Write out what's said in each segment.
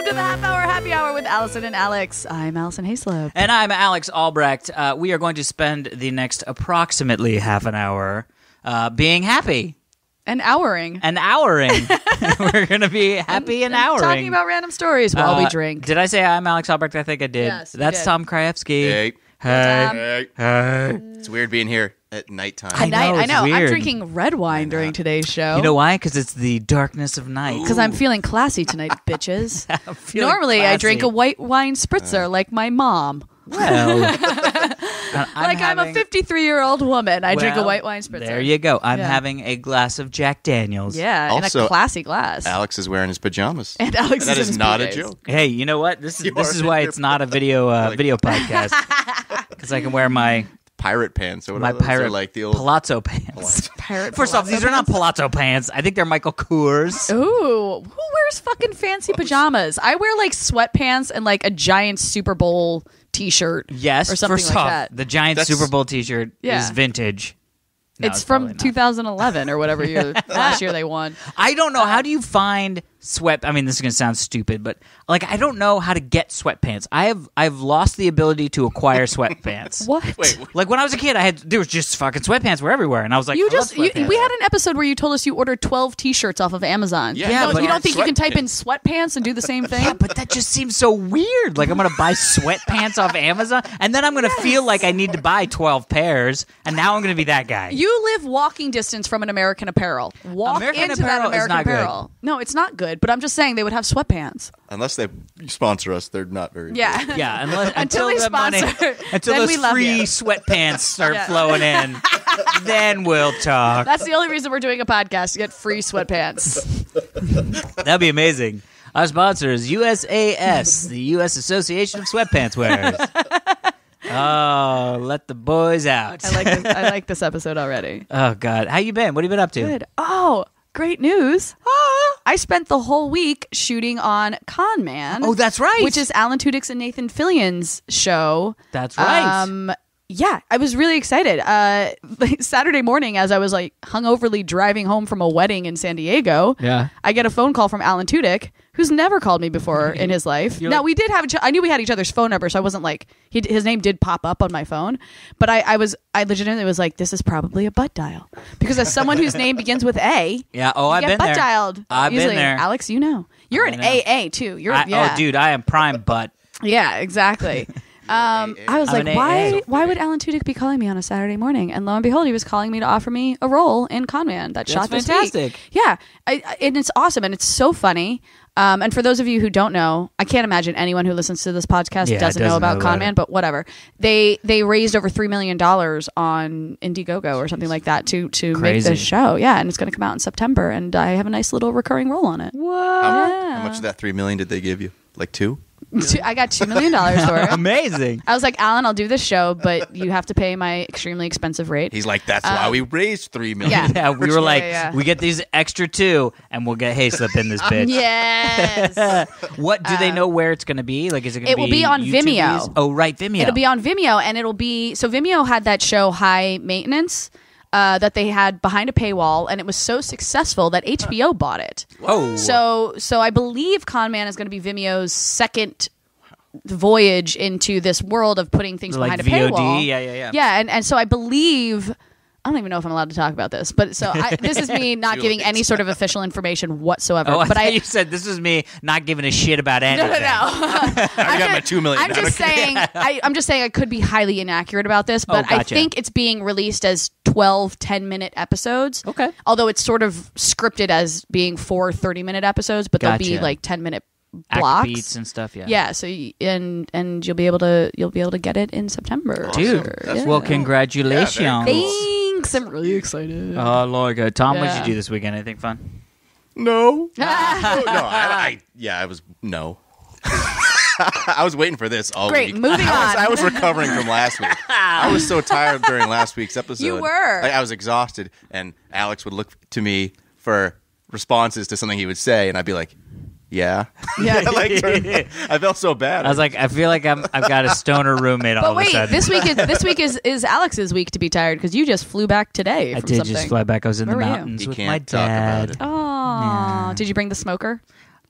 to the Half Hour Happy Hour with Alison and Alex. I'm Alison Haislip. And I'm Alex Albrecht. We are going to spend the next approximately half an hour being happy. And houring. We're going to be happy and houring. Talking about random stories while we drink. Did I say I'm Alex Albrecht? I think I did. Yes, you That's did. Tom Krajewski. Hey. Hey. It's weird being here at nighttime. I know, it's I'm weird. drinking red wine during today's show. You know why? Because it's the darkness of night. Because I'm feeling classy tonight, bitches. I'm feeling Normally, I classy. drink a white wine spritzer like my mom. Well, I'm a 53-year-old woman. I drink a white wine spritzer. There you go. I'm Yeah. having a glass of Jack Daniels. Yeah, in Also, a classy glass. Alex is wearing his pajamas. And Alex that is in is his not PJs. a joke. Hey, you know what? This You is are why in it's your- not a video video podcast. Because I can wear my Pirate pants. Or what my are those? They're pirate like the old palazzo pants. Pirate First off, these are not palazzo pants. I think they're Michael Kors. Ooh, who wears fucking fancy pajamas? I wear like sweatpants and like a giant Super Bowl T-shirt. Yes, or something first like off, that. the giant That's- Super Bowl T-shirt Yeah. is vintage. No, It's from probably not. 2011 or whatever year last year they won. I don't know. How do you find sweat? I mean, this is going to sound stupid, but like I don't know how to get sweatpants. I've lost the ability to acquire sweatpants. What? Wait, Like when I was a kid, there was just fucking sweatpants were everywhere, and I was like, You I love just we sweatpants. had an episode where you told us you ordered 12 T-shirts off of Amazon. Yeah, but you don't think you can sweatpants. type in sweatpants and do the same thing? Yeah, but that just seems so weird. Like I'm going to buy sweatpants off Amazon, and then I'm going to feel like I need to buy 12 pairs, and now I'm going to be that guy. You live walking distance from an American Apparel. Walk American into that Apparel is American not good. Apparel. No, it's not good. But I'm just saying they would have sweatpants. Unless they sponsor us, they're not very Yeah. good. Yeah, Until they the money, sponsor, until then those we love free you. sweatpants start Yeah. flowing in, then we'll talk. That's the only reason we're doing a podcast, to get free sweatpants. That'd be amazing. Our sponsor is USAS, the U.S. Association of Sweatpants Wearers. Oh, let the boys out. I like this episode already. Oh, God. How you been? What have you been up to? Good. Oh, great news. I spent the whole week shooting on Con Man. Oh, that's right. Which is Alan Tudyk's and Nathan Fillion's show. That's right. Yeah, I was really excited. Saturday morning, as I was like hungoverly driving home from a wedding in San Diego, I get a phone call from Alan Tudyk, who's never called me before in his life. You're Now, like- we did have I knew we had each other's phone number, so I wasn't like, his name did pop up on my phone, but I legitimately was like, this is probably a butt dial. Because as someone whose name begins with A, Yeah. Oh, I've get been butt there. dialed. I've been easily. there. Alex, you know. You're I an know. AA, too. Yeah. Oh, dude, I am prime butt. Yeah, exactly. I was I'm like, an AA. why would Alan Tudyk be calling me on a Saturday morning? And lo and behold, he was calling me to offer me a role in Con Man that shot this fantastic. week. Yeah, and it's awesome, and it's so funny. And for those of you who don't know, I can't imagine anyone who listens to this podcast doesn't know about Con Man, but whatever. They raised over $3 million on Indiegogo or something like that to make this show. Yeah, and it's going to come out in September, and I have a nice little recurring role on it. How much of that $3 million did they give you? Like $2? I got $2 million for it. Amazing. I was like, Alan, I'll do this show, but you have to pay my extremely expensive rate. He's like, that's why we raised $3 million. Yeah. Yeah, we were like, yeah. we get these extra 2, and we'll get Haislip in this bitch. Yes. What do they know where it's going to be? Like, is it going to be? It will be on YouTube Vimeo. videos? Oh, right, Vimeo. It'll be on Vimeo, and it'll be... So Vimeo had that show, High Maintenance, that they had behind a paywall, and it was so successful that HBO bought it. Oh, So I believe Con Man is going to be Vimeo's second voyage into this world of putting things like behind a VOD. paywall. Yeah. Yeah, and so I believe... I don't even know if I'm allowed to talk about this, but so this is me not Too giving late. any sort of official information whatsoever. Oh, but thought you said this is me not giving a shit about anything. No. I got my $2 million. I'm just saying. I'm just saying I could be highly inaccurate about this, but I gotcha. think it's being released as 12 10-minute episodes. Okay. Although it's sort of scripted as being 4 30-minute episodes, but they'll be Gotcha. like 10-minute Act blocks. beats and stuff. Yeah. Yeah. So and you'll be able to get it in September. Dude. That's Well, Yeah, congratulations. very cool. Thanks. I'm really excited. Oh, Lord. Tom, what did Yeah. you do this weekend? Anything fun? No. I was no. I was waiting for this all Great, week. moving on. I was recovering from last week. I was so tired during last week's episode. You were. I was exhausted, and Alex would look to me for responses to something he would say, and I'd be like, "Yeah." Yeah. I felt so bad. I was like, I feel like I've got a stoner roommate all But of a wait, sudden. this week is Alex's week to be tired because you just flew back today. I From did something. just fly back. I was in Where the were you? mountains You with can't my talk about dad. it. Oh, did you bring the smoker?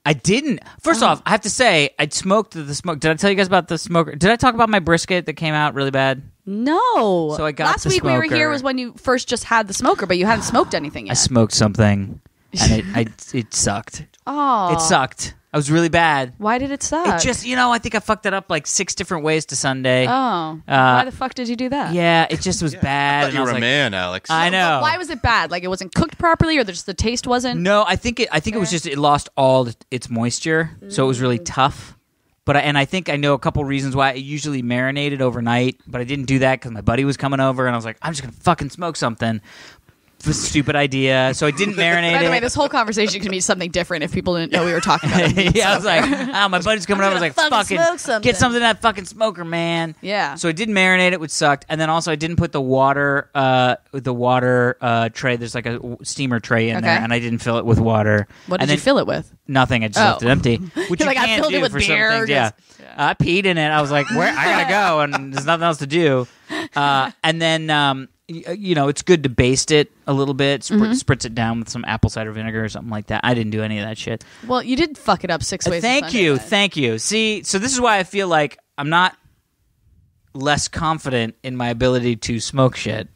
I didn't. First off, I have to say, I smoked the smoke. Did I tell you guys about the smoker? Did I talk about my brisket that came out really bad? No. So I got Last the week we were smoker. here was when you first just had the smoker, but you hadn't smoked anything yet. I smoked something, and it sucked. Oh. It sucked. I was really bad. Why did it suck? It just, I think I fucked it up like 6 different ways to Sunday. Oh. Why the fuck did you do that? Yeah, it just was bad. I thought and you I was were a like, man, Alex. I know. But why was it bad? Like it wasn't cooked properly, or just the taste wasn't? No, I think it was just it lost all its moisture, so it was really tough. But I think I know a couple reasons why. I usually marinated overnight, but I didn't do that because my buddy was coming over, and I was like, I'm just gonna fucking smoke something. Stupid idea. So I didn't marinate it. By the way, this whole conversation can be something different if people didn't know we were talking about it. Yeah, I was like, my buddy's coming over. I was like, fucking smoke something. Get something in that fucking smoker, man. Yeah. So I didn't marinate it, which sucked. And then also I didn't put the water tray. There's like a steamer tray in there, and I didn't fill it with water. What did you fill it with? Nothing. I just left it empty. Which You're you like, I can filled do it with for some beer. things. Yeah. I peed in it. I was like, where? I gotta go, and there's nothing else to do. And then. It's good to baste it a little bit, spritz it down with some apple cider vinegar or something like that. I didn't do any of that shit. Well, you did fuck it up 6 ways. Thank you. See, so this is why I feel like I'm not less confident in my ability to smoke shit,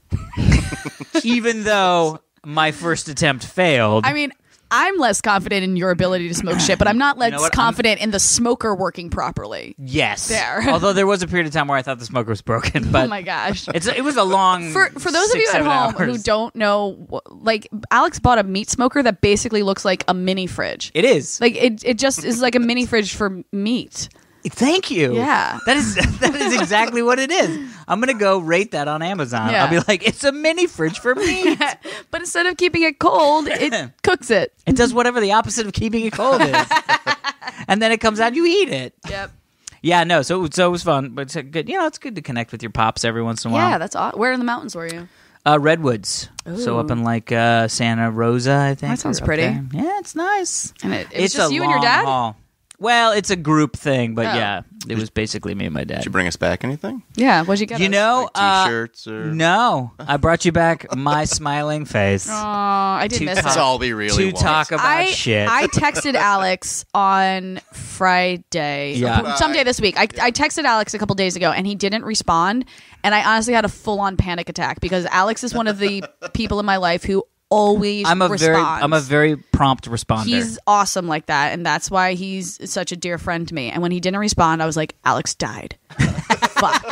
even though my first attempt failed. I mean, I'm less confident in your ability to smoke shit, but I'm not less confident in the smoker working properly. Yes. There. Although there was a period of time where I thought the smoker was broken. But oh my gosh. It was a long For those of you at home who don't know, like, Alex bought a meat smoker that basically looks like a mini fridge. It is. Like, it just is like a mini fridge for meat. Thank you. Yeah. That is exactly what it is. I'm going to go rate that on Amazon. Yeah. I'll be like, it's a mini fridge for meat. But instead of keeping it cold, it cooks it. It does whatever the opposite of keeping it cold is. And then it comes out, you eat it. Yep. Yeah, no, so it was fun. But it's good. It's good to connect with your pops every once in a while. Yeah, that's awesome. Where in the mountains were you? Redwoods. Ooh. So up in like Santa Rosa, I think. That sounds or up pretty. there. Yeah, it's nice. And it was It's just a you and your long dad? haul. Well, it's a group thing, but Oh. yeah, it was basically me and my dad. Did you bring us back anything? Yeah, what'd you get? Like T-shirts or... No, I brought you back my smiling face. Oh, I did miss That's it. all we really to want. talk about shit. I texted Alex on Friday, Yeah. someday this week. I texted Alex a couple days ago, and he didn't respond. And I honestly had a full-on panic attack because Alex is one of the people in my life who always responds. I'm a very prompt responder. He's awesome like that, and that's why he's such a dear friend to me. And when he didn't respond, I was like, Alex died. Fuck.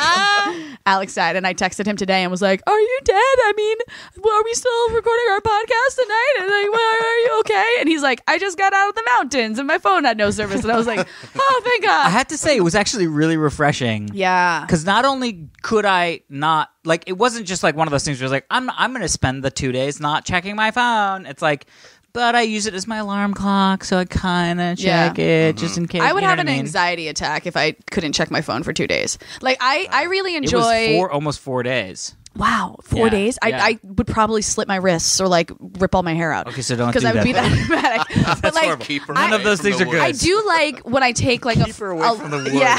Alex died, and I texted him today and was like, are you dead? I mean, are we still recording our podcast tonight? And like, well, are you okay? And he's like, I just got out of the mountains and my phone had no service. And I was like, oh, thank God. I have to say, it was actually really refreshing. Yeah. Because not only could I not, like, it wasn't just like one of those things where it's like, I'm going to spend the 2 days not checking my phone. It's like, but I use it as my alarm clock, so I kind of check it just in case. I would have an I mean? anxiety attack if I couldn't check my phone for 2 days. Like, I really enjoy... It was almost 4 days. Wow, 4 days? Yeah. I would probably slit my wrists or like rip all my hair out. Okay, so don't do because I would that. be that dramatic. But like, horrible. Keep her None away of those from things the are good. woods. I do like when I take like Keep her away from the woods. Yeah,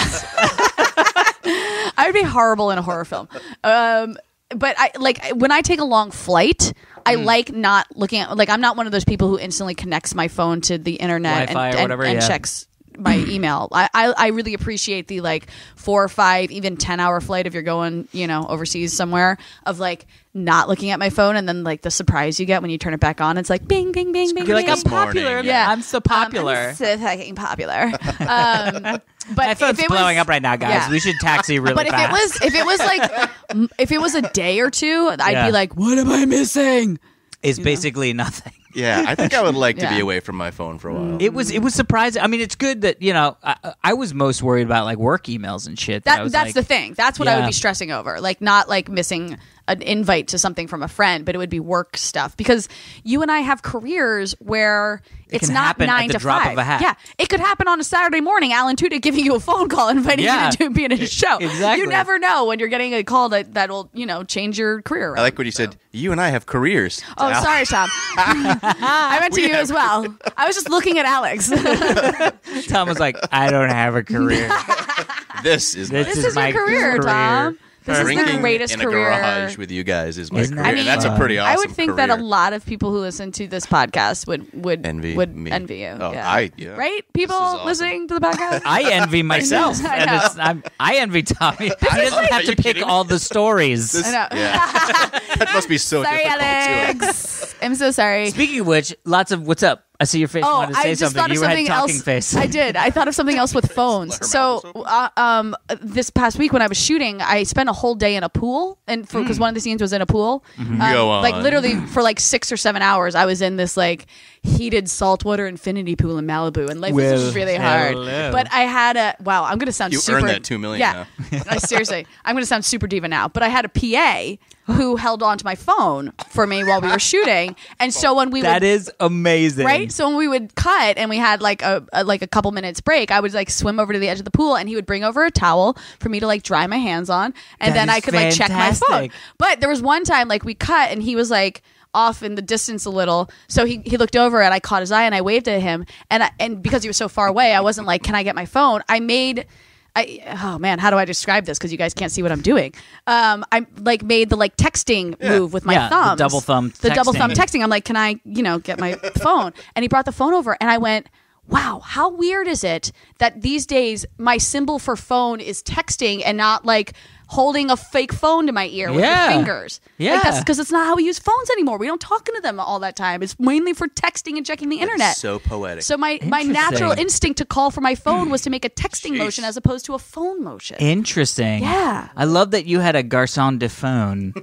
I would be horrible in a horror film. But I like when I take a long flight. I like not looking at, like, I'm not one of those people who instantly connects my phone to the internet Wi-Fi or whatever, and yeah. checks my email. I really appreciate the like 4 or 5, even 10-hour flight if you're going, overseas somewhere, of like not looking at my phone, and then like the surprise you get when you turn it back on. It's like bing, bing, bing, bing. You're like, bing. I'm popular. Yeah. I'm so popular. I'm so fucking popular. But My phone's if it blowing was, up right now, guys. Yeah. We should taxi really But fast. if it was a day or two, I'd Yeah. be like, what am I missing? It's basically nothing. Yeah, I think I would like to Yeah. be away from my phone for a while. It was surprising. I mean, it's good that I was most worried about like work emails and shit. That's like, the thing. That's what I would Yeah. be stressing over. Like, not like missing an invite to something from a friend, but it would be work stuff, because you and I have careers where it's can not happen 9 at the to drop 5. of a hat. Yeah, it could happen on a Saturday morning. Alan Tudyk giving you a phone call inviting Yeah. you to be in his show. Exactly. You never know when you're getting a call that will change your career around. I like what you said. You and I have careers. Oh, sorry, Tom. I meant to you as well. I was just looking at Alex. Tom was like, I don't have a career. This is This is your career, Tom. This is the Drinking greatest in career. a garage with you guys is my Isn't career. that I mean, and that's a pretty awesome I would think that a career. lot of people who listen to this podcast would Envy me. envy you. Oh, yeah. Right? People awesome. listening to the podcast. I envy myself. I and know. I envy Tommy. He doesn't Are have you to pick kidding me? all the stories. I know. Yeah. That must be so Sorry, difficult Alex. I'm so sorry. Speaking of which, lots of what's up. I see your face. You Oh, wanted to say I just thought something. of You had something talking else. face. I did. I thought of something else with phones. Her So, mouth this past week when I was shooting, I spent a whole day in a pool, and because one of the scenes was in a pool, Go on. like literally for like 6 or 7 hours, I was in this like heated saltwater infinity pool in Malibu, and life was Well, just really hard. hello. But I had a wow. I'm gonna sound You super. earned that $2 million Yeah, seriously, I'm gonna sound super diva now. But I had a PA who held on to my phone for me while we were shooting, and so when we That would, is amazing. right? So when we would cut and we had like a couple minutes break, I would like swim over to the edge of the pool and he would bring over a towel for me to like dry my hands on, and That then is I could like check my phone. fantastic. But there was one time like we cut and he was like off in the distance a little, so he looked over and I caught his eye and I waved at him, and because he was so far away, I wasn't like, can I get my phone? Oh man, how do I describe this? Because you guys can't see what I'm doing. I like made the like texting move with my Yeah, the thumbs, double thumb the double texting. thumb texting. I'm like, can I, get my phone? And he brought the phone over, and I went, wow, how weird is it that these days my symbol for phone is texting and not like holding a fake phone to my ear with Yeah. your fingers. Yeah. Like that's because it's not how we use phones anymore. We don't talk into them all that time. It's mainly for texting and checking the internet. So poetic. So my natural Interesting. instinct to call for my phone was to make a texting Jeez. motion as opposed to a phone motion. Interesting. Yeah. I love that you had a garçon de phone.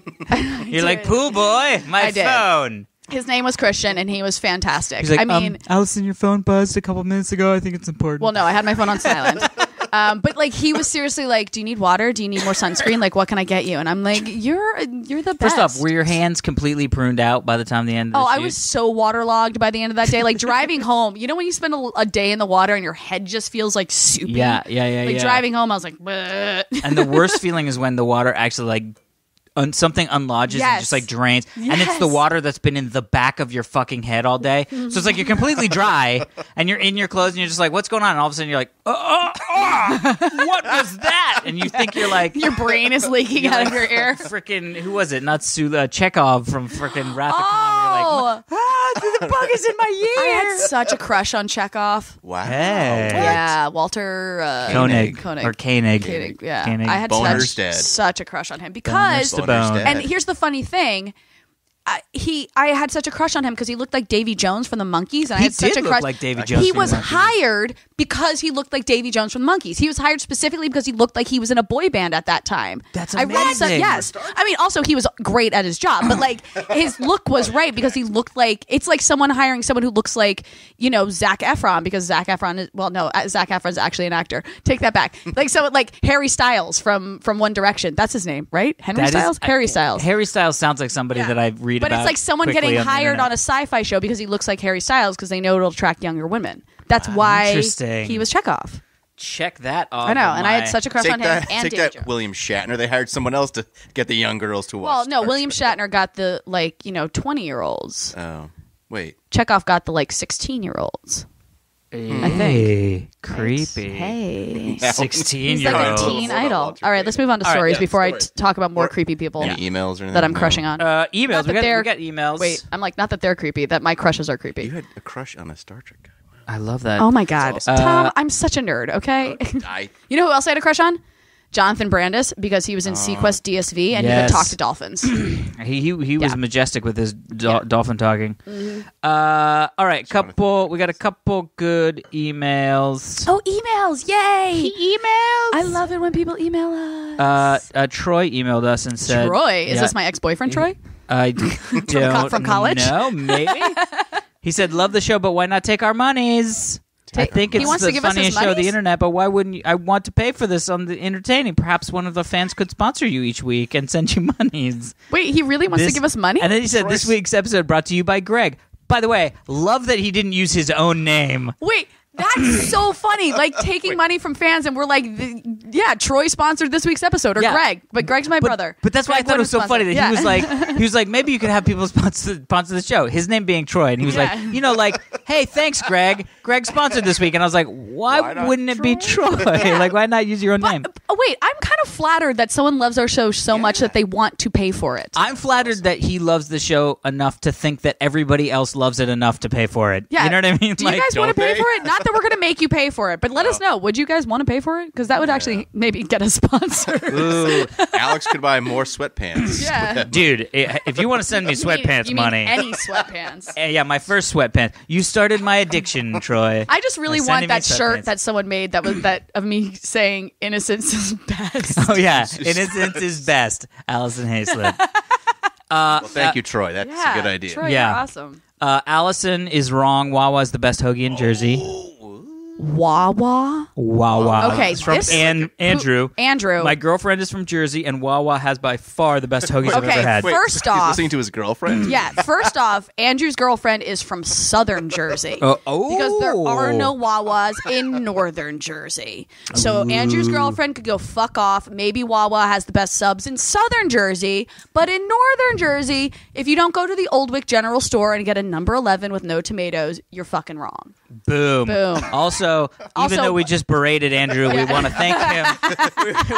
You're like, pool boy, my I did. phone. His name was Christian, and he was fantastic. He's like, I mean, Allison, your phone buzzed a couple minutes ago. I think it's important. well, no, I had my phone on silent. But like he was seriously like, do you need water? Do you need more sunscreen? Like, what can I get you? And I'm like, you're the best. First off, were your hands completely pruned out by the time the end of the I shoot? was so waterlogged by the end of that day. Like driving home, you know when you spend a day in the water and your head just feels like soupy? Yeah. Like driving home, I was like, bleh. And the worst feeling is when the water actually like something unlodges and Yes. just like drains, and it's the Yes. water that's been in the back of your fucking head all day. So it's like you're completely dry, and you're in your clothes, and you're just like, "What's going on?" And all of a sudden, you're like, "What was that?" And you think you're like, Your brain is leaking out of your ear. Freaking who was it? Not Chekhov from freaking Wrath of Khan. You're like, Oh, the bug is in my I ear. had such a crush on Chekhov. Wow. Hey. Yeah, Walter Koenig. Koenig. Or Koenig. Koenig, yeah. Koenig. I had Boner's dead. such a crush on him because Boner's Bone. dead. and here's the funny thing. I had such a crush on him because he looked like Davy Jones from the Monkees, and I He had such did a look crush. like Davy Jones He from the was Monkees. hired because he looked like Davy Jones from the Monkees. He was hired specifically because he looked like he was in a boy band at that time. That's I read some, amazing. yes, I mean also he was great at his job, but like his look was right because he looked like it's like someone hiring someone who looks like Zac Efron because Zac Efron is Zac Efron's actually an actor. Take that back. Like someone like Harry Styles from One Direction. That's his name, right? Henry Styles. Harry Styles. Harry Styles sounds like somebody that I read But about. it's like someone quickly getting on the hired internet. on a sci-fi show because he looks like Harry Styles because they know it'll attract younger women. That's why Interesting. he was Chekhov. Check that off. I know, of and I my- had such a crush Take on him that, and take Davy that, Jones. William Shatner. They hired someone else to get the young girls to watch. Well, no, Star William Trek. Shatner got the 20-year-olds. Oh, wait. Chekhov got the 16-year-olds. I think. creepy. Hey. 16 He's year like a old. teen idol. All right, let's move on to All right, stories yeah, before stories. I talk about more Or creepy people Any emails or anything? that I'm No. crushing on. Emails. Not We that they're- got emails. Wait, I'm like, not that they're creepy, that my crushes are creepy. You had a crush on a Star Trek guy. I love that. Oh my God. awesome. Tom, I'm such a nerd, okay? You know who else I had a crush on? Jonathan Brandis, because he was in Sequest DSV and he Yes. could talk to dolphins. He was Yeah. majestic with his dolphin talking. All right, we got a couple good emails. Oh, emails! Yay! Emails! I love it when people email us. Troy emailed us and said, Troy, is Yeah. this my ex-boyfriend, Troy? I don't from college? know, maybe. He said, "Love the show, but why not take our monies?" I think He it's wants the to give us his funniest show on the monies? internet, but why wouldn't you? I want to pay for this on the entertaining. Perhaps one of the fans could sponsor you each week and send you monies. Wait, he really wants to This- give us money? And then he said, "This week's episode brought to you by Greg." By the way, love that he didn't use his own name. Wait, that's so funny. Like taking money from fans, and we're like, yeah, Troy sponsored this week's episode, or Yeah. Greg, but Greg's my brother. But that's why I Greg thought it was so wouldn't funny that sponsor. he was like, maybe you could have people sponsor the show. His name being Troy, and he was Yeah. like, hey, thanks, Greg. Greg sponsored this week. And I was like, why wouldn't it be Troy? Like, why not use your own name? Oh, wait, I'm kind of flattered that someone loves our show so much that they want to pay for it. I'm flattered that he loves the show enough to think that everybody else loves it enough to pay for it. Yeah. You know what I mean? Do you guys want to pay for it? Not that we're going to make you pay for it, but let us know. Would you guys want to pay for it? Because that would actually maybe get us sponsors. Ooh, Alex could buy more sweatpants. Yeah. Dude, if you want to send me sweatpants you money. mean any sweatpants. Yeah, my first sweatpants. You started my addiction, Troy. I just really By want sending that me shirt sweatpants. that someone made that was that of me saying innocence is best. Oh, yeah. Innocence is best. Alison Haislip. Well, thank you, Troy. That's a good idea. Troy, Yeah. you're awesome. Allison is wrong. Wawa's the best hoagie in Jersey. Wawa? Wawa. Okay, It's from this- Andrew. Andrew. My girlfriend is from Jersey, and Wawa has by far the best hoagies I've Okay, ever had. Wait, First he's off- listening to his girlfriend? Yeah, first off, Andrew's girlfriend is from Southern Jersey. Because there are no Wawas in Northern Jersey. So Andrew's girlfriend could go fuck off. Maybe Wawa has the best subs in Southern Jersey. But in Northern Jersey, if you don't go to the Old Wick General Store and get a number 11 with no tomatoes, you're fucking wrong. Boom. Boom. Also, even though we just berated Andrew, we want to thank him.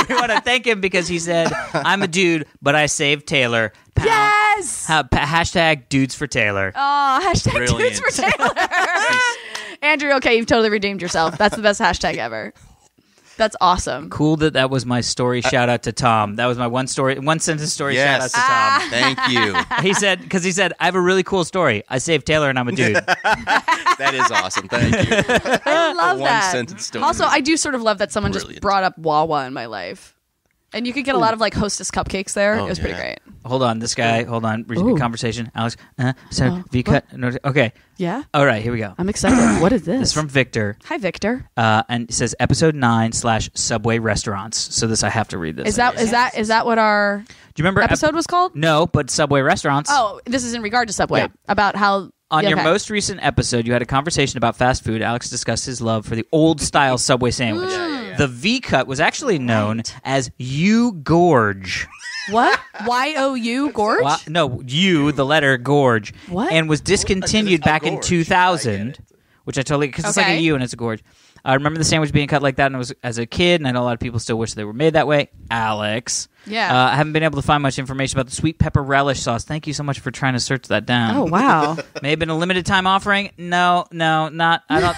We want to thank him because he said, I'm a dude, but I saved Taylor. Yes! Hashtag dudes for Taylor. Oh, hashtag dudes Brilliant. for Taylor. Andrew, okay, you've totally redeemed yourself. That's the best hashtag ever. That's awesome. Cool that was my story. Shout out to Tom. That was my one sentence story. Yes. Shout out to Tom. Thank you. He said, I have a really cool story. I saved Taylor and I'm a dude. That is awesome. Thank you. I love One that. sentence story. Also, I do sort of love that someone just Brilliant. brought up Wawa in my life. And you could get a lot of like Hostess cupcakes there. Oh, it was pretty yeah. great. Hold on, this guy. Hold on. Ooh. Conversation. Alex. V-cut. No, okay. Yeah? All right, here we go. I'm excited. What is this? This is from Victor. Hi, Victor. And it says episode 9/Subway restaurants. So this I have to read this. Is that what our Do you remember episode was called? No, but Subway restaurants. Oh, this is in regard to Subway. Yeah. About how On your okay. most recent episode, you had a conversation about fast food. Alex discussed his love for the old-style Subway sandwich. The V-cut was actually known as U Gorge. What? Y-O-U? Gorge? The letter Gorge. What? And was discontinued It's a back in gorge. 2000, which I totally... Because it's like Okay. a U and it's a gorge. I remember the sandwich being cut like that and it was as a kid, and I know a lot of people still wish they were made that way. Alex. Yeah. I haven't been able to find much information about the sweet pepper relish sauce. Thank you so much for trying to search that down. Oh, wow. May have been a limited time offering. No, not. I don't.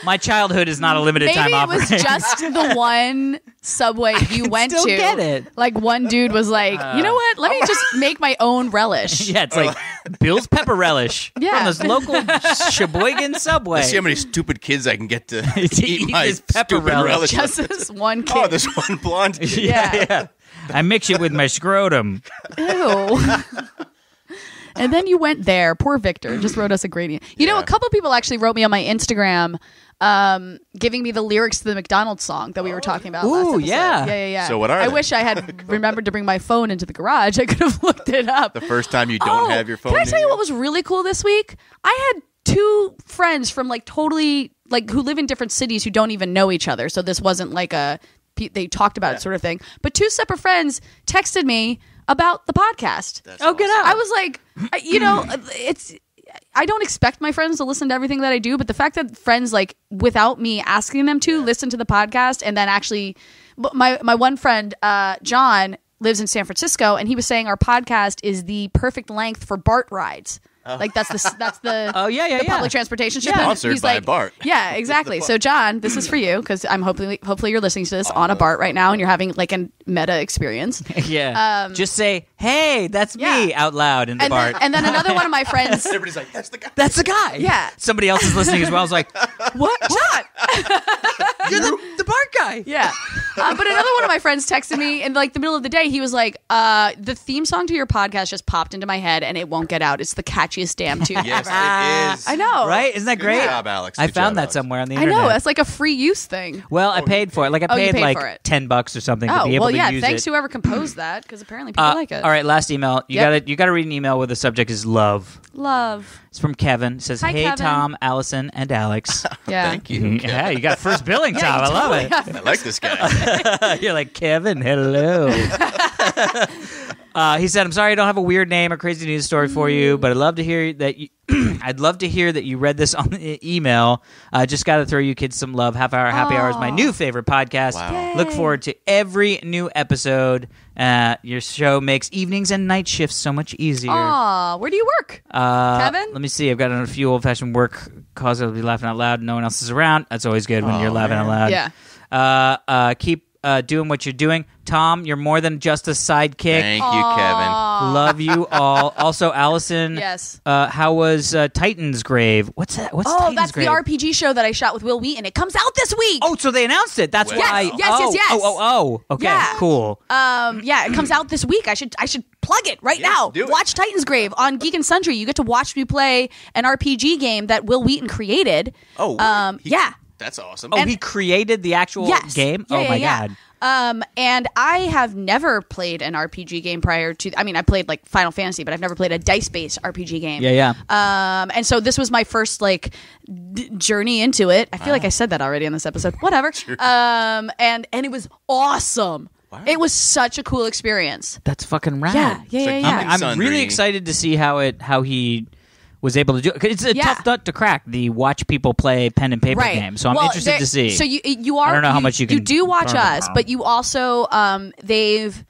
My childhood is not a limited Maybe time it offering. was just the one Subway you went still to. get it. Like one dude was like, you know what? Let me just make my own relish. Yeah, it's like Bill's pepper relish Yeah. from this local Sheboygan Subway. See how many stupid kids I can get to eat eat my this pepper stupid relish. relish. Just this one kid. Oh, this one blonde kid. Yeah. I mix it with my scrotum. Ew. And then you went there. Poor Victor just wrote us a great. You know, a couple people actually wrote me on my Instagram, giving me the lyrics to the McDonald's song that we were talking about. last Ooh, episode. yeah. yeah. So what are I they? wish I had remembered to bring my phone into the garage. I could have looked it up. The first time you don't have your phone. Can I near tell you what was really cool this week? I had two friends from like totally like who live in different cities who don't even know each other. So this wasn't like they talked about it sort of thing. But two separate friends texted me about the podcast. That's Oh, get awesome. out. I was like, I don't expect my friends to listen to everything that I do, but the fact that friends, like, without me asking them to, listen to the podcast, and then actually, my one friend, John, lives in San Francisco, and he was saying our podcast is the perfect length for BART rides. Like that's the Oh, yeah. public transportation ship. Yeah. And Sponsored he's by like, BART. Yeah, exactly. So John, this is for you because I'm hopefully you're listening to this on a BART right now and you're having like a meta experience. Yeah. Just say, "Hey, that's me" out loud in the BART. And then another one of my friends. Everybody's like, that's the guy. That's the guy. Yeah. Somebody else is listening as well. I was like, What? John? "You're the BART guy." Yeah. But another one of my friends texted me in like the middle of the day. He was like, the theme song to your podcast just popped into my head and it won't get out. It's the catchiest damn tune Yes, ever. it is. I know. Right? Isn't that Good great? job, Alex. I Good found job, that Alex. somewhere on the I internet. know. That's like a free use thing. Well, I paid for it. Like I you paid paid like for it. $10 or something to Oh, be able well, to yeah. use Thanks it. whoever composed that because apparently people like it. All right, last email. You Yep. gotta read an email where the subject is love. Love. It's from Kevin. It says, Hi, "Hey Kevin. Tom, Allison, and Alex." Yeah. Thank you. Yeah, you got first billing, Tom. I love it. I like this guy. You're like, Kevin, hello. He said, "I'm sorry I don't have a weird name or crazy news story for you, but I'd love to hear that you." I'd love to hear that you read this on the email. Just got to throw you kids some love. Half Hour Happy Hour is my new favorite podcast. Wow. Look forward to every new episode. Your show makes evenings and night shifts so much easier. Aw, where do you work, Kevin? Let me see. I've got a few old-fashioned work calls. I'll be laughing out loud. No one else is around. That's always good when you're laughing out loud. Yeah. Keep doing what you're doing. Tom, you're more than just a sidekick. Thank you, Kevin. Love you all. Also, Allison. Yes. How was Titan's Grave? What's that? What's Titan's that's Grave? the RPG show that I shot with Will Wheaton. It comes out this week. Oh, so they announced it. That's Yes, why. yes. Oh. Okay, Yeah. cool. Yeah, it comes out this week. I should plug it right now. do it. Watch Titan's Grave on Geek and Sundry. You get to watch me play an RPG game that Will Wheaton created. Oh, yeah. That's awesome. Oh, he created the actual game? Yeah, Oh, my yeah. God. And I have never played an RPG game prior to. I mean, I played like Final Fantasy, but I've never played a dice-based RPG game. Yeah. And so this was my first like journey into it. I feel like I said that already on this episode. Whatever. And it was awesome. Wow. It was such a cool experience. That's fucking rad. Yeah. I'm really excited to see how he was able to do it. 'Cause it's a tough nut to crack, the watch people play pen and paper game. So I'm interested to see. So you are. I don't know how much you can. You do watch us, but you also they've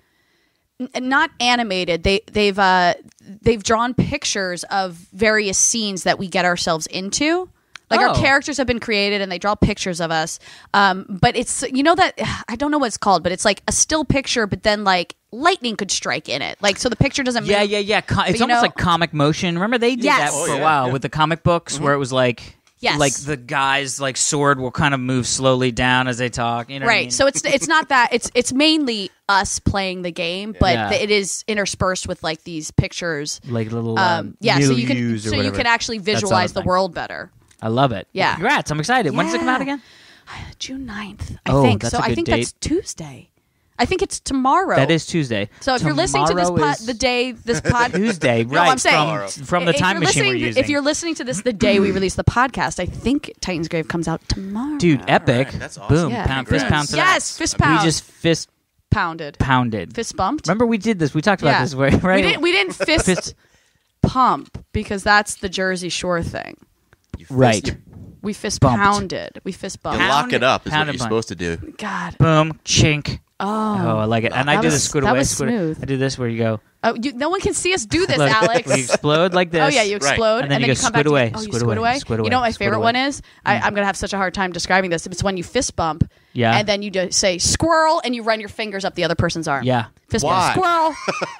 not animated. They've drawn pictures of various scenes that we get ourselves into. Like our characters have been created and they draw pictures of us. But it's, that, I don't know what it's called, but it's like a still picture, but then like lightning could strike in it. Like, so the picture doesn't move. Yeah. It's almost like comic motion. Remember they did that for a while with the comic books where it was like, like the guy's like sword will kind of move slowly down as they talk. You know what I mean? So it's not that. It's mainly us playing the game, but it is interspersed with like these pictures. Like little so you can actually visualize the world better. I love it. Yeah. Well, congrats. I'm excited. When does it come out again? June 9th, I think. That's so a good I think date. that's Tuesday. I think it's tomorrow. That is Tuesday. So if you're listening to this pod Tuesday, no, right? I'm saying from the time machine we're using. If you're listening to this the day we release the podcast, I think Titan's Grave comes out tomorrow. Dude, epic! Right, that's awesome. Boom! Yeah. Fist pound for that. Yes, fist pound. We just fist pounded. Fist bumped. Remember we did this. We talked about this, right? We didn't fist pump because that's the Jersey Shore thing. Right. We fist Bumped. pounded. We fist bumped. You lock it up is what Pounded you're bun. supposed to do. God. Boom! Chink. Oh, I like it. And I did a squid that away. was smooth. I do this where you go. Oh, no one can see us do this, Look, Alex. we explode like this. Oh yeah, you explode, And then you go you come squid back away, To, squid you squid away, away. squid You know what my away, favorite squid one away. is? I'm gonna have such a hard time describing this. It's when you fist bump, Yeah. and then you just say squirrel, and you run your fingers up the other person's arm. Yeah. Fist Why? bump, squirrel.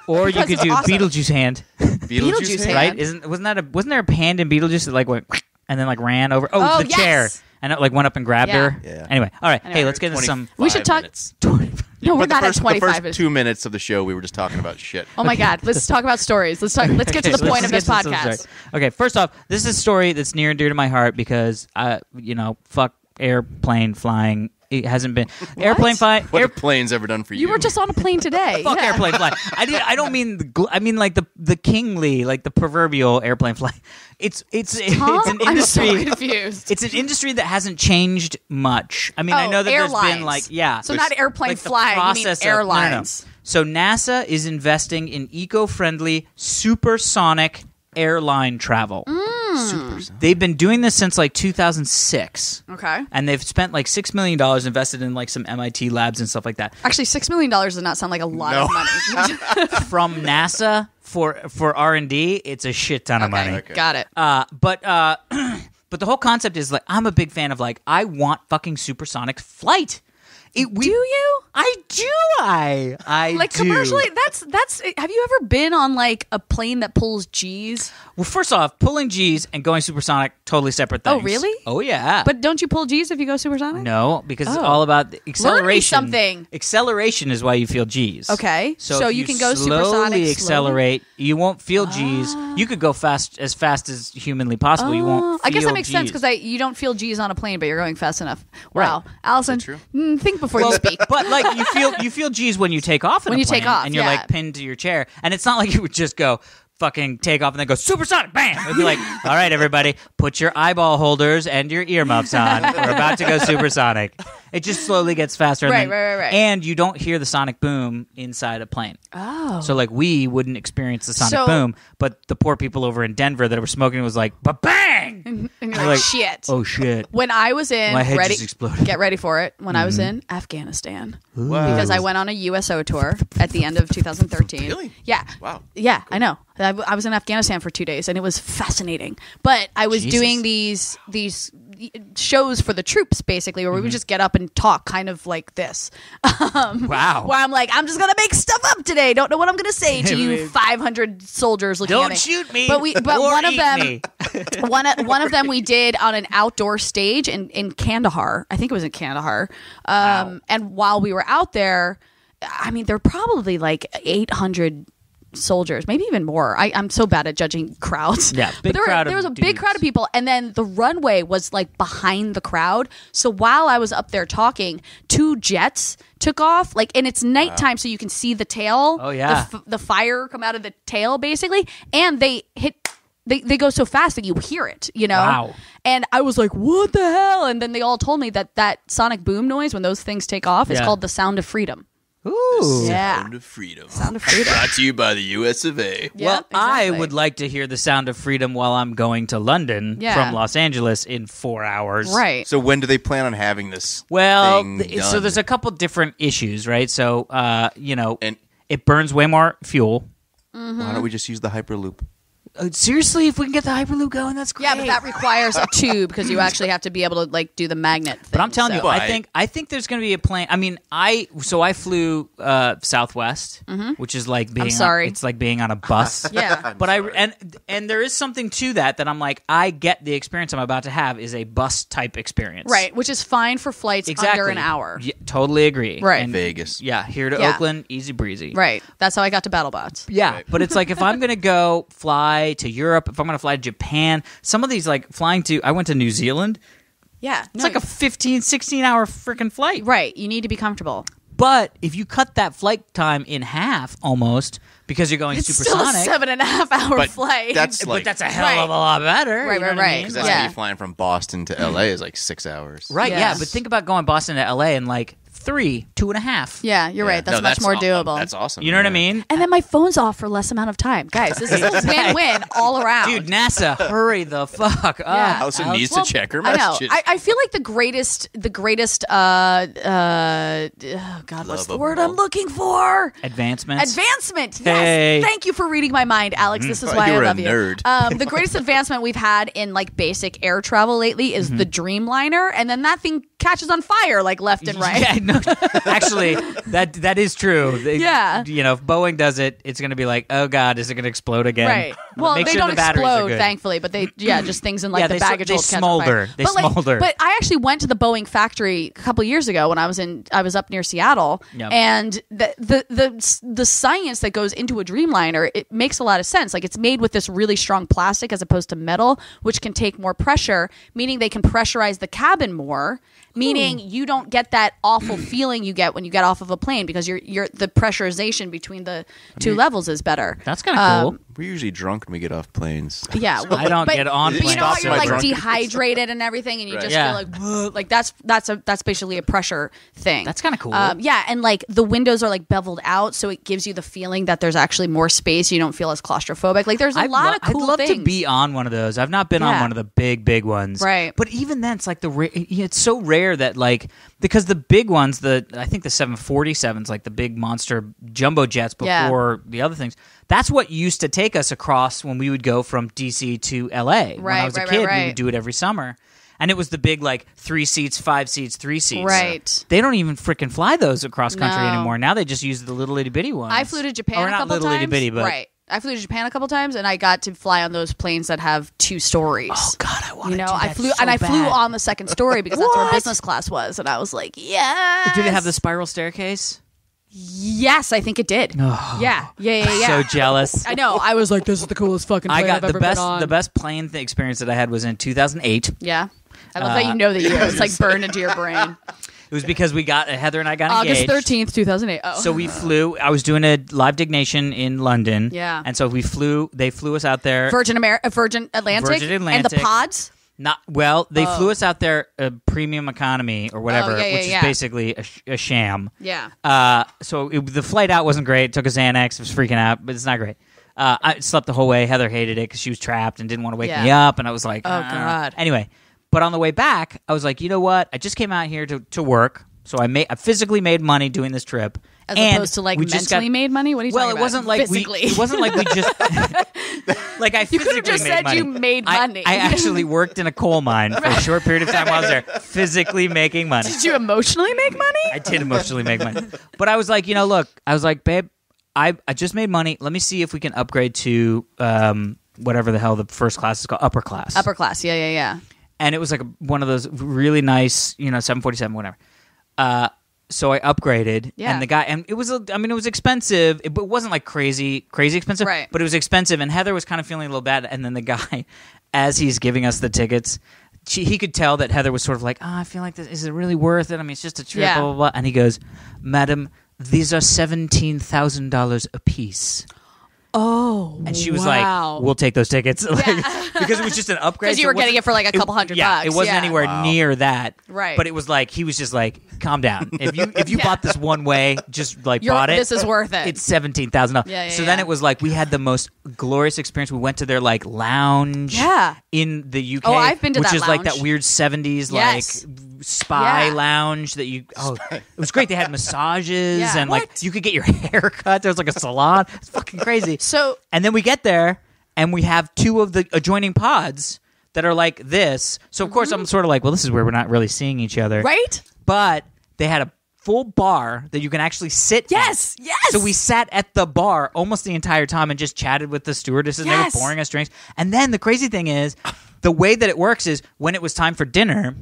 Or you Because could it's do awesome. Beetlejuice hand, Beetlejuice hand. right? Wasn't there a hand in Beetlejuice that like went and then like ran over? Oh, the yes. chair. And it like went up and grabbed Yeah. her. Yeah. Anyway, all right. Anyway, Hey, let's get into some. We should talk- Minutes. No, we're But not at the 25. first 2 minutes of the show, we were just talking about shit. Oh my God! Let's talk about stories. Let's get to Okay, the point let's of this get to some podcast. stories. Okay, first off, this is a story that's near and dear to my heart because fuck airplane flying. It hasn't been airplane flying. What have planes ever done for you? You were just on a plane today. Fuck Yeah. airplane flying. I don't mean I mean like the kingly, like the proverbial airplane flying. It's Huh? an I'm so industry. confused. It's an industry that hasn't changed much. I mean, I know that there's been airlines. like So not airplane like the flying, you mean process of- airlines. No. So NASA is investing in eco-friendly supersonic airline travel. They've been doing this since like 2006. Okay. And they've spent like $6 million invested in like some MIT labs and stuff like that. Actually, $6 million does not sound like a lot of money. From NASA for R&D, it's a shit ton of money. Okay. Got it. But the whole concept is like I'm a big fan of like I want fucking supersonic flight. Do you? I do. I Like do. commercially, that's. Have you ever been on like a plane that pulls G's? Well, first off, pulling G's and going supersonic, totally separate things. Oh, really? Oh, yeah. But don't you pull G's if you go supersonic? no, because it's Oh. all about the acceleration. something. Acceleration is why you feel G's. Okay, So, so if you can go supersonic slowly accelerate. You won't feel G's. You could go fast as humanly possible. You won't. I guess feel that makes sense Gs. because you don't feel G's on a plane, but you're going fast enough. Right. Wow, Allison, Is that true? think before you speak. But like you feel G's when you take off. In When a you take plane off, and you're yeah. like pinned to your chair, and it's not like you would just go fucking take off and then go supersonic, bam! It'd be like, all right, everybody, put your eyeball holders and your earmuffs on. We're about to go supersonic. It just slowly gets faster. Right, and then, right. And you don't hear the sonic boom inside a plane. Oh. So, like, we wouldn't experience the sonic boom, but the poor people over in Denver that were smoking was like, ba-bang! And you're like, shit. Oh, shit. When I was in, My head just exploded. Get ready for it. When I was in Afghanistan, because I went on a USO tour at the end of 2013. Really? Yeah. Wow. Yeah, I know. I was in Afghanistan for 2 days, and it was fascing. But I was doing these shows for the troops, basically, where we would just get up and talk kind of like this. Wow. Where I'm like, I'm just going to make stuff up today. Don't know what I'm going to say to you 500 soldiers looking at me. Don't shoot me. But one of them, me. one of them we did on an outdoor stage in Kandahar. I think it was in Kandahar. And while we were out there, I mean, there were probably like 800 soldiers, maybe even more. I'm so bad at judging crowds. Yeah, there was a big crowd of people, and then the runway was like behind the crowd. So while I was up there talking, 2 jets took off, like, and it's nighttime, so you can see the tail. Oh yeah, the fire come out of the tail basically, and they hit. They go so fast that you hear it, you know? Wow. And I was like, what the hell? And then they all told me that sonic boom noise when those things take off is called the sound of freedom. Ooh. Yeah. Sound of freedom. Sound of freedom. Brought to you by the US of A. Yeah, Well, I exactly. would like to hear the sound of freedom while I'm going to London from Los Angeles in 4 hours. Right. So when do they plan on having this Well, thing so done? there's a couple different issues, right? So, And it burns way more fuel. why don't we just use the Hyperloop? Seriously, if we can get the Hyperloop going, that's great. Yeah, but that requires a tube because you actually have to be able to like do the magnet thing. But I'm telling so. you, I think there's going to be a plane. I mean, I flew Southwest, which is like being. It's like being on a bus. Yeah. But and there is something to that I'm like, I get the experience I'm about to have is a bus type experience. Right, which is fine for flights under an hour. Yeah, totally agree. Right. And Vegas. Yeah, here to Yeah. Oakland, easy breezy. Right. That's how I got to BattleBots. Yeah, Right. but it's like if I'm going to go fly to Europe, if I'm going to fly to Japan, some of these like flying to, I went to New Zealand. Yeah. It's like a 15, 16-hour freaking flight. Right. You need to be comfortable. But if you cut that flight time in half almost because you're going It's supersonic. still a 7.5-hour But flight. that's but like, that's a hell of a lot better. Right, you know right, what I right. mean? because that's Yeah. like flying from Boston to LA is like 6 hours. Right, yeah. Yes. But think about going Boston to LA in like 2.5. Yeah, you're right. That's No, much more doable. That's awesome. You know what I mean? And then my phone's off for less amount of time. Guys, this is a win-win all around. Dude, NASA, hurry the fuck up. Yeah. Allison Alex. needs Well, to check her I know. messages. I feel like the greatest oh God, what's the word I'm looking for? Advancements. Advancement. Yes. Hey. Thank you for reading my mind, Alex. This is Thought why you I were a love you. nerd. The greatest advancement we've had in like basic air travel lately is the Dreamliner, and then that thing catches on fire like left and right. Yeah, no, actually, that is true. Yeah. You know, if Boeing does it, it's going to be like, oh God, is it going to explode again? Right. But Well, make they sure don't the batteries are explode, good. thankfully, but they, just things in like Yeah, the they baggage they hold catch on smolder. fire. They But, like, smolder. But I actually went to the Boeing factory a couple years ago when I was up near Seattle, Yep. and the science that goes into a Dreamliner, it makes a lot of sense. Like it's made with this really strong plastic as opposed to metal, which can take more pressure, meaning they can pressurize the cabin more. Meaning you don't get that awful feeling you get when you get off of a plane because the pressurization between the two levels is better. That's kind of cool. We're usually drunk when we get off planes. Yeah, well, I don't get on But you know how planes. you're like Stop my dehydrated and everything, and you Right. just Yeah. feel like that's basically a pressure thing. That's kinda cool. Yeah, and like the windows are like beveled out, so it gives you the feeling that there's actually more space. You don't feel as claustrophobic. Like there's a lot of cool I'd love things. to be on one of those. I've not been on Yeah. one of the big ones. Right. But even then, it's like it's so rare that like because the big ones, I think the 747s, like the big monster jumbo jets before the other things. That's what used to take us across when we would go from DC to LA. When I was a kid, we would do it every summer. And it was the big, like, 3 seats, 5 seats, 3 seats. Right. They don't even freaking fly those across country No. anymore. Now they just use the little itty bitty ones. I flew to Japan or a not couple little times. itty bitty, but right. I flew to Japan a couple times, and I got to fly on those planes that have 2 stories. oh god, I want to. You know, do that I flew so and I flew bad. on the second story because that's where What? business class was, and I was like, yes. Did it have the spiral staircase? Yes, I think it did. Yeah. So jealous. I know. I was like, this is the coolest fucking plane I got I've the ever best. been on. The best plane experience that I had was in 2008. Yeah. I love that you know the year. It's like burned into your brain. It was because Heather and I got August engaged. 13th, 2008. Oh. So we flew. I was doing a live dignation in London. Yeah. And so we flew. They flew us out there. Virgin Atlantic, and the pods. They flew us out there premium economy or whatever, which is basically a sham. Yeah. So the flight out wasn't great. It took us Xanax. It was freaking out, but it's not great. I slept the whole way. Heather hated it because she was trapped and didn't want to wake me up. And I was like, oh, God. Anyway, but on the way back, I was like, you know what? I just came out here to work. So I physically made money doing this trip. As opposed to mentally made money? What are you talking about? Well, it wasn't like it wasn't like we just like I physically You could have just said money. you made money. I actually worked in a coal mine for a short period of time while I was there, physically making money. Did you emotionally make money? I did emotionally make money. But I was like, look, babe, I just made money. Let me see if we can upgrade to whatever the hell the first class is called, upper class. Upper class, yeah. And it was like one of those really nice, 747, whatever. So I upgraded, and the guy, and it was expensive. It wasn't like crazy expensive, right? But it was expensive, and Heather was kind of feeling a little bad. And then the guy, as he's giving us the tickets, he could tell that Heather was sort of like, I feel like this, is it really worth it? I mean, it's just a trip, blah, blah, blah. And he goes, Madam, these are $17,000 a piece. Oh, and she was like, "We'll take those tickets," because it was just an upgrade. Because you were getting it for like a couple $100 bucks. It wasn't anywhere near that, right? But it was like he was just like, "Calm down. If you bought this one way, just like bought it. This is worth it. It's $17,000." So then it was like we had the most glorious experience. We went to their like lounge, in the UK. Oh, I've been to that which is lounge. like that weird '70s like spy lounge that you. Oh, it was great. They had massages and like you could get your hair cut. There was like a salon. It's fucking crazy. So, and then we get there, and we have two of the adjoining pods that are like this. So, of course, I'm sort of like, well, this is where we're not really seeing each other. Right? But they had a full bar that you can actually sit at. Yes. So we sat at the bar almost the entire time and just chatted with the stewardesses. And they were pouring us drinks. And then the crazy thing is, the way that it works is when it was time for dinner,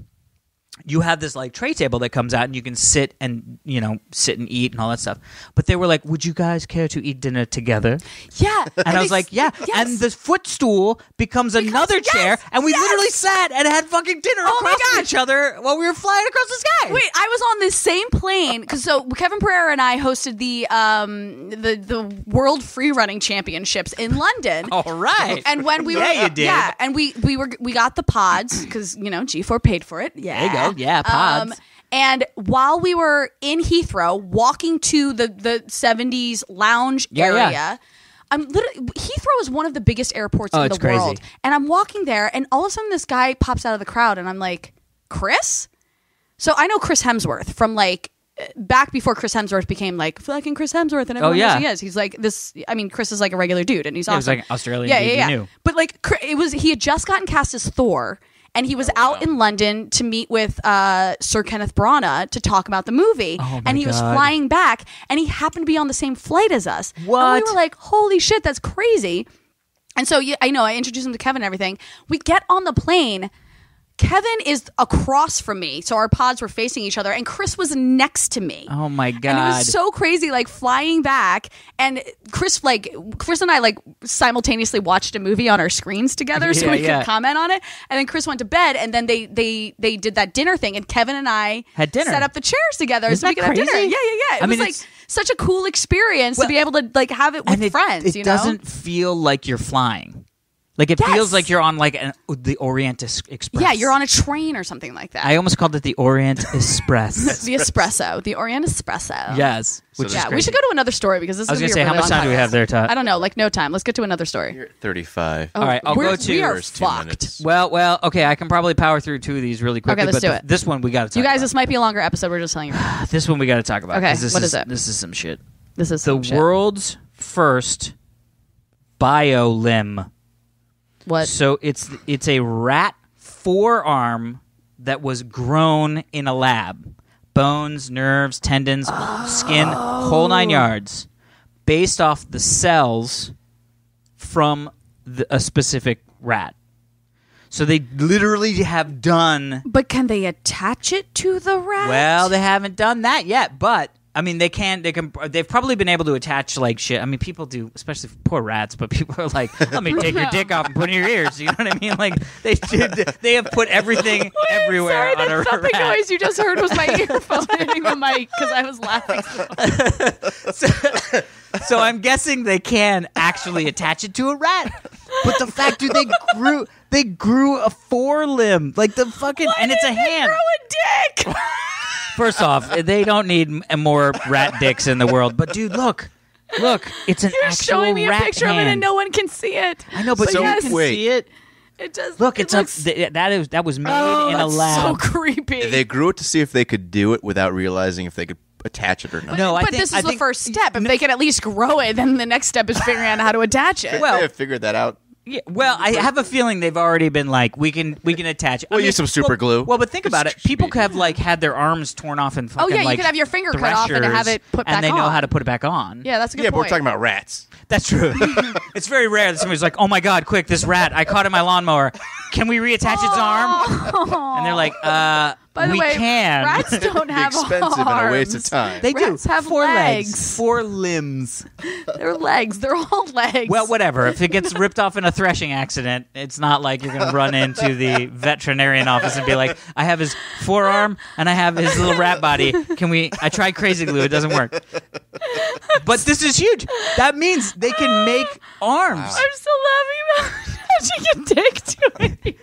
you have this like tray table that comes out and you can sit and eat and all that stuff. But they were like, would you guys care to eat dinner together? Yeah. And I was like, yeah. Yes. And the footstool becomes another chair, and we literally sat and had fucking dinner across from each other while we were flying across the sky. Wait, I was on this same plane because Kevin Pereira and I hosted the World Free Running Championships in London. All right. And when we were you did. and we got the pods because G4 paid for it. Yeah. There you go. Yeah, pods. And while we were in Heathrow, walking to the 70s lounge area, Heathrow is one of the biggest airports in the world. And I'm walking there, and all of a sudden this guy pops out of the crowd, and I'm like, Chris? So I know Chris Hemsworth from like back before Chris Hemsworth became like fucking Chris Hemsworth, and everyone knows who he is. He's like this. I mean, Chris is like a regular dude, and he's awesome. He was like Australian. Yeah. Knew. But like, he had just gotten cast as Thor. And he was out in London to meet with Sir Kenneth Branagh to talk about the movie. Oh and he was flying back, and he happened to be on the same flight as us. What? And we were like, holy shit, that's crazy. And so, I introduced him to Kevin and everything. We get on the plane. Kevin is across from me, so our pods were facing each other, and Chris was next to me. Oh my God. And it was so crazy, like flying back, and Chris and I like simultaneously watched a movie on our screens together so we could comment on it. And then Chris went to bed, and then they did that dinner thing, and Kevin and I had dinner. Set up the chairs together so we could have dinner. Yeah. It was like such a cool experience to be able to like have it with friends. It doesn't feel like you're flying. Like it feels like you're on like the Orient Express. Yeah, you're on a train or something like that. I almost called it the Orient Express. The espresso, the Orient Espresso. Yes, which is we should go to another story because this. I was going to say, how much time do we have there, Todd? I don't know, like no time. Let's get to another story. You're at 35. All right, I'll go to we are first 2 fucked. minutes. Well, okay, I can probably power through 2 of these really quickly. Okay, let's do it. This one we got to talk. You guys, about. this might be a longer episode. We're just telling you. This one we got to talk about. Okay, what is it? This is some shit. This is the world's first biolimb. What? So it's a rat forearm that was grown in a lab. Bones, nerves, tendons, skin, whole 9 yards, based off the cells from a specific rat. So they literally have done... But can they attach it to the rat? Well, they haven't done that yet, but I mean, they can. They've probably been able to attach like shit. I mean, people do, especially poor rats. But people are like, "Let me take your dick off and put it in your ears." You know what I mean? Like they have put everything everywhere sorry, on a that thumping rat. noise you just heard was my earphone hitting the mic because I was laughing. So I'm guessing they can actually attach it to a rat. But the fact, dude, they grew a forelimb, like the fucking, and it's a hand. Grow a dick. First off, they don't need more rat dicks in the world. But dude, look, it's an You're actual showing me a rat picture hand. of it and no one can see it. I know, but So you yes. can Wait. see it. It does. Look, it it's that was made in a that's lab. so creepy. They grew it to see if they could do it without realizing if they could attach it or not. No, but I this is the think first step. If they can at least grow it, then the next step is figuring out how to attach it. Well- They have figured that out. Yeah, well, I have a feeling they've already been like, we can attach it. We'll use some super glue. Well, but think about it. Just People speed. have like had their arms torn off and fucking yeah, you like could have your finger cut off and threshers, have it put back and they know on. how to put it back on. Yeah, that's a good Yeah, but point. we're talking about rats. That's true. It's very rare that somebody's like, "Oh my god, quick, this rat I caught in my lawnmower. Can we reattach its arm?" And they're like, By the we way, can." rats don't Be have expensive arms. and a waste of time. They do. Rats have 4 legs, legs. 4 limbs. They're legs. They're all legs. Well, whatever. If it gets ripped off in a threshing accident, it's not like you're going to run into the veterinarian office and be like, "I have his forearm and I have his little rat body. I tried crazy glue. It doesn't work." But this is huge. That means they can make arms. I'm still laughing about attaching a dick to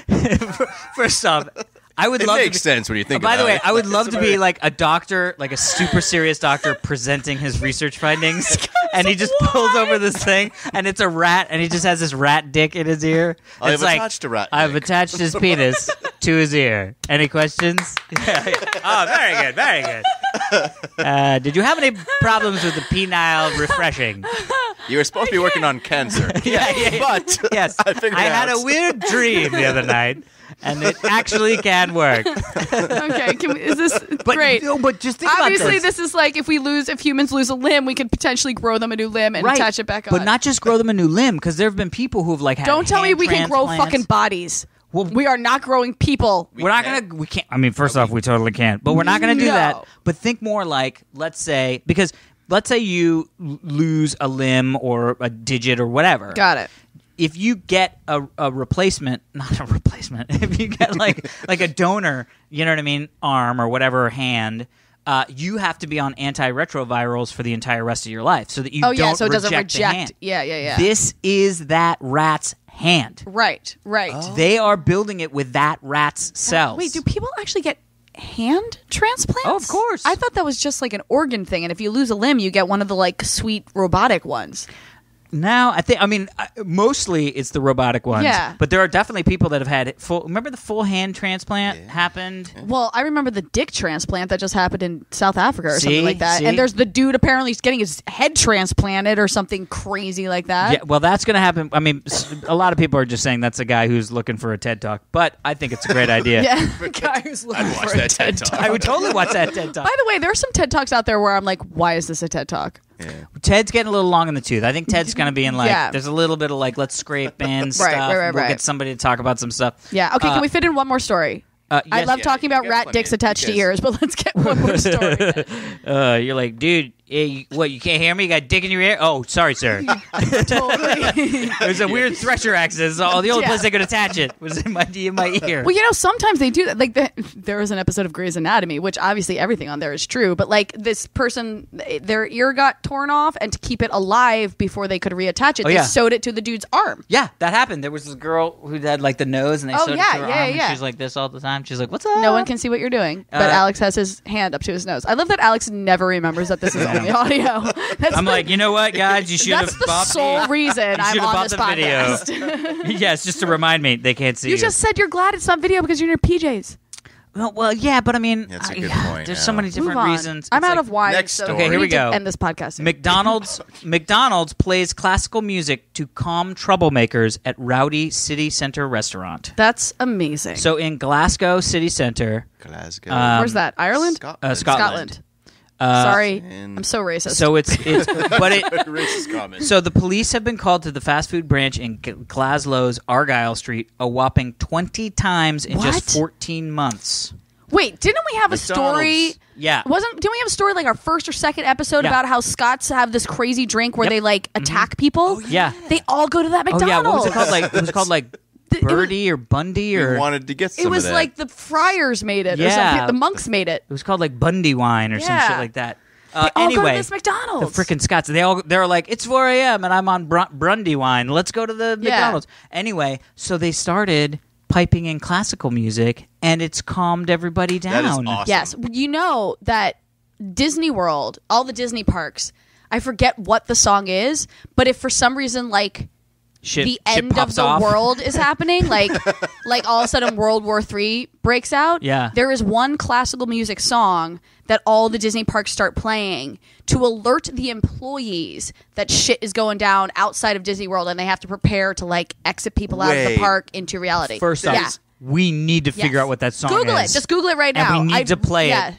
it. First off, I would It love makes to sense when you think By about the way, it. I would love It's to be very- like a doctor, like a super serious doctor presenting his research findings, and he just pulls over this thing, and it's a rat, and he just has this rat dick in his ear. I've It's like, attached a rat I've dick." attached his penis to his ear. Any questions? Oh, very good, very good. Did you have any problems with the penile refreshing? You were supposed to be working on cancer. Yeah. But Yes, I figured I had out. a weird dream the other night, and it actually can work. Okay, is this But great? no, but just think Obviously, about this is like if humans lose a limb, we could potentially grow them a new limb and attach it back on. But not just grow them a new limb, because there have been people who've like had Don't tell me hand we can grow transplants. fucking bodies. Well, We are not growing people. We're not gonna. We can't. I mean, first off, we totally can't. But we're not gonna do No. that. But think more like, let's say you lose a limb or a digit or whatever. Got it. If you get a replacement, not a replacement. If you get like a donor, you know what I mean, arm or whatever, hand. You have to be on antiretrovirals for the entire rest of your life, so that you don't so it doesn't reject the reject. hand. Yeah. This is that rat's hand. Right. They are building it with that rat's cells. Wait, do people actually get hand transplants? Oh, of course. I thought that was just like an organ thing, and if you lose a limb, you get one of the like sweet robotic ones. Now, mostly it's the robotic ones. Yeah. But there are definitely people that have had full. Remember the full hand transplant happened? Well, I remember the dick transplant that just happened in South Africa or something like that. See? And there's the dude apparently getting his head transplanted or something crazy like that. Yeah, well, that's going to happen. I mean, a lot of people are just saying that's a guy who's looking for a TED Talk, but I think it's a great idea. Yeah. Guy who's looking I'd watch for a that TED Talk. I would totally watch that TED Talk. By the way, there are some TED Talks out there where I'm like, why is this a TED Talk? Yeah. Ted's getting a little long in the tooth. I think Ted's going to be in like, Yeah. there's a little bit of like, let's scrape in stuff. right. We'll get somebody to talk about some stuff. Yeah. Okay, can we fit in one more story? I Yes. love talking about you got rat plenty dicks of- attached to because- ears, but let's get one more story. then. You're like, dude, what, you can't hear me? You got dick in your ear? Oh, sorry, sir. Totally. There's a weird thresher accident. So the only Yeah. place I could attach it was in my ear. Well, sometimes they do that. Like, there was an episode of Grey's Anatomy, which obviously everything on there is true, but like this person, their ear got torn off, and to keep it alive before they could reattach it, they yeah. sewed it to the dude's arm. Yeah, that happened. There was this girl who had like the nose, and they sewed it to her arm, and she's like this all the time. She's like, "What's up?" No one can see what you're doing, but Alex has his hand up to his nose. I love that Alex never remembers that this is only audio. I'm like, you know what, guys? You should have That's the bought sole reason I'm should have on bought this the podcast. video. Yes, just to remind me they can't see You just said you're glad it's not video because you're in your PJs. Well, yeah, but I mean, That's a good point, there's yeah. so many Move different on. reasons. I'm It's out like of wine. next so story. Okay, here we need to go. End this podcast. soon. McDonald's plays classical music to calm troublemakers at rowdy city center restaurant. That's amazing. So in Glasgow city center, Glasgow. Where's that? Ireland? Scotland. Scotland. Sorry, And- I'm so racist. So it's but it. Racist comment. So the police have been called to the fast food branch in Glasgow's Argyle Street a whopping 20 times in just What? 14 months. Wait, didn't we have a story Yeah. Didn't we have a story like our first or second episode Yeah. about how Scots have this crazy drink where Yep. they like attack people? Yeah. They all go to that McDonald's. Oh yeah, what was it called? Like it was called like Birdie or Bundy or You wanted to get some It was of that. like the friars made it or Yeah. something. The monks made it. it was called like Bundy wine or some Yeah. shit like that. They all Anyway, go to this McDonald's. the frickin' Scots. They were like, it's 4 a.m. and I'm on Brundy wine. Let's go to the McDonald's. Anyway, so they started piping in classical music, and it's calmed everybody down. That is awesome. Yes, you know that Disney World, all the Disney parks. I forget what the song is, but if for some reason like the end of pops the off. world is happening, like all of a sudden World War III breaks out. Yeah. There is one classical music song that all the Disney parks start playing to alert the employees that shit is going down outside of Disney World, and they have to prepare to like exit people out of the Wait. park into reality. First off, yeah. we need to figure Yes. out what that song Google is. it. Just Google it right now. And we need to play yeah. it.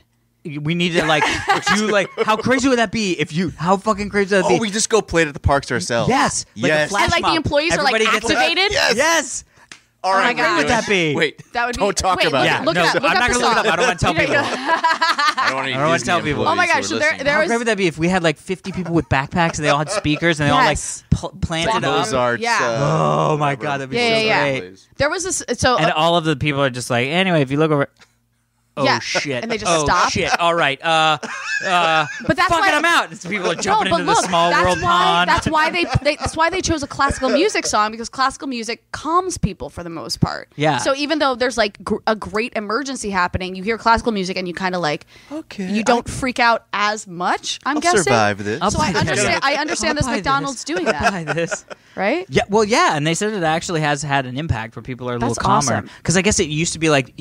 We need to like do like how crazy would that be if you how fucking crazy would that be? Oh, we just go play it at the parks ourselves. Yes. Like a Yes. flash And like the mob. employees are like Everybody gets a- activated. Yes. Yes. All my right. God. we're Would doing- that be? Wait. That would be. Don't talk wait, about look, it. Look no, it up. Look I'm up not the gonna look it song. up. I don't want to tell people. I don't want any I don't wanna Disney tell people. employees Oh my who are gosh, so listening. there How was- great would that be if we had like 50 people with backpacks and they all had speakers and they Yes. all like planted up? Mozart's. Yeah. Oh my God, that'd be Yeah, so yeah. great. There was this. So And all of the people are just like, anyway, if you look over. Oh Yeah, shit! and they just oh, stop. Shit! All right. but that's Fuck why it, I'm out. It's people are jumping but into look, the small that's world why, pond. That's why that's why they chose a classical music song, because classical music calms people for the most part. Yeah. So even though there's like a great emergency happening, you hear classical music and you kind of like Okay, you don't freak out as much. I'm I'll guessing. survive this. I'll So I buy this. understand. I understand this I'll buy McDonald's this. doing I'll that, buy this. right? Yeah, well, yeah, and they said it actually has had an impact where people are a little That's calmer. awesome. Because I guess it used to be like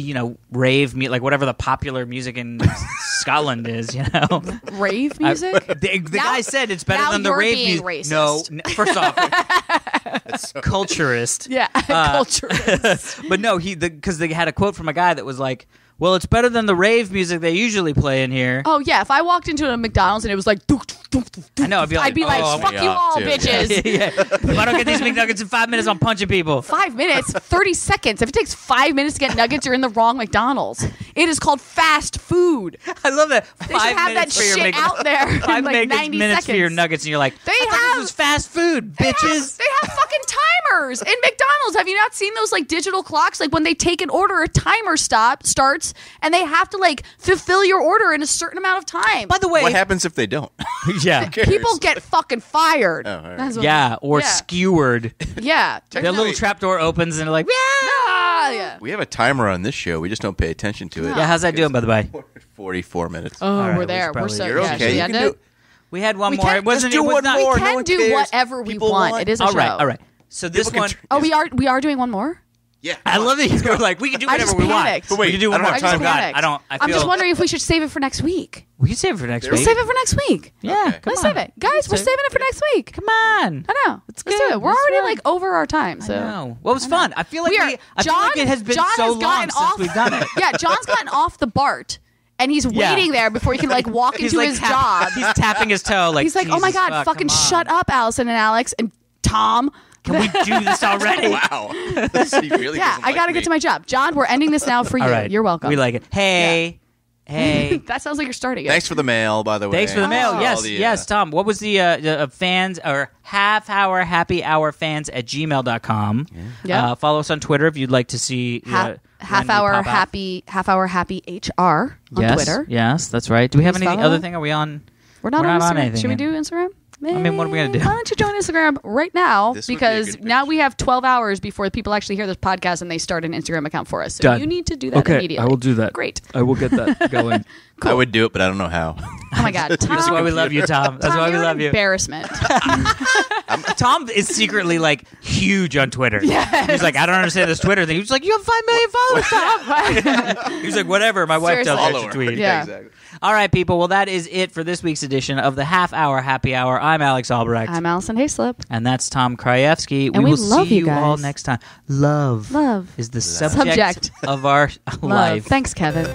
rave, like whatever the popular music in Scotland is, Rave music. The Now- guy said it's better now than the you're rave being music. racist. No, first off, culturist. Yeah, culture. But no, because they had a quote from a guy that was like, "Well, it's better than the rave music they usually play in here." Oh yeah, if I walked into a McDonald's and it was like, I know. I'd be like, "Fuck my you God, all, too. bitches." yeah. If I don't get these McNuggets in 5 minutes, I'm punching people. 5 minutes, 30 seconds. If it takes 5 minutes to get nuggets, you're in the wrong McDonald's. It is called fast food. I love that. They should have that shit out there in 5 like 90 minutes seconds. for your nuggets, and you're like, They I thought have- this was fast food, bitches. They have fucking timers in McDonald's. Have you not seen those like digital clocks? Like when they take an order, a timer starts, and they have to like fulfill your order in a certain amount of time. By the way, What happens if they don't? yeah, People get fucking fired. Oh, all right. That's what- yeah, or Yeah. skewered. Yeah. Their little trapdoor opens, and they're like, yeah. Ah, yeah. We have a timer on this show. We just don't pay attention to it. Yeah, how's that doing, by the way? 44 minutes. Oh, right, we're we there. should We're probably- so You're yeah, okay. should we You end can it? do- We had one We more. can- It wasn't. Just do it was one not, more. We no can one do cares. whatever we People want. It is a All show. right, all right. So this People one, can Oh, we are doing one more? Yeah. I love that you were like, we can do I whatever just we want. panicked. But wait, we can do I one don't more. have I just time. Oh, God, panicked. I don't. I feel, I'm just wondering if we should save it for next week. We can save it for next Let's week. Save it for next week. Yeah, Okay. come Let's on. save it. Guys, we're Save- saving it for next week. Come on. I know. Let's do good. it. We're Let's already do it. like over our time. So. I know. Well, it was fun. I feel like We are- I feel like it has been John so has long gotten since off, we've done it. Yeah, John's gotten off the BART, and he's Yeah. waiting there before he can like walk He's into like his job. He's tapping his toe. Like He's like, "Oh my Jesus god, fuck, fucking come on. shut up, Allison and Alex and Tom." Can we do this already? Wow. He really Yeah, doesn't I gotta like get to my job. John, we're ending this now for you. All right. You're welcome. We like it. Hey. Hey. That sounds like you're starting it. Thanks for the mail, by the way. Thanks for the mail. Oh. Yes, All the, yes, Tom. What was the fans or half-hour happy hour fans at gmail.com? Yeah. Follow us on Twitter if you'd like to see half hour happy HR on yes, Twitter. Yes, that's right. Do we have Please any follow. other thing? Are we on? We're not We're on not on Instagram. anything Should we yet. do Instagram? mean, what are we gonna do? Why don't you join Instagram right now? This would be a Because good now pitch. we have 12 hours before people actually hear this podcast and they start an Instagram account for us. So Done. you need to do that immediately. do that. Great. I will get that going. I would do it, but I don't know how. Oh my God, Tom. That's why we love you, Tom. That's Tom, why we you're love an you. embarrassment. Tom is secretly like huge on Twitter. Yes. He's like, I don't understand this Twitter thing. He's like, you have 5 million followers, Tom. He's like, whatever. My wife tells me I should Follower. tweet. Yeah. Exactly. All right, people. Well, that is it for this week's edition of the Half Hour Happy Hour. I'm Alex Albrecht. I'm Alison Haislip. And that's Tom Krajewski. And we will love see you you guys. all next time. Love Love is the subject Subject. of our Love. life. Thanks, Kevin.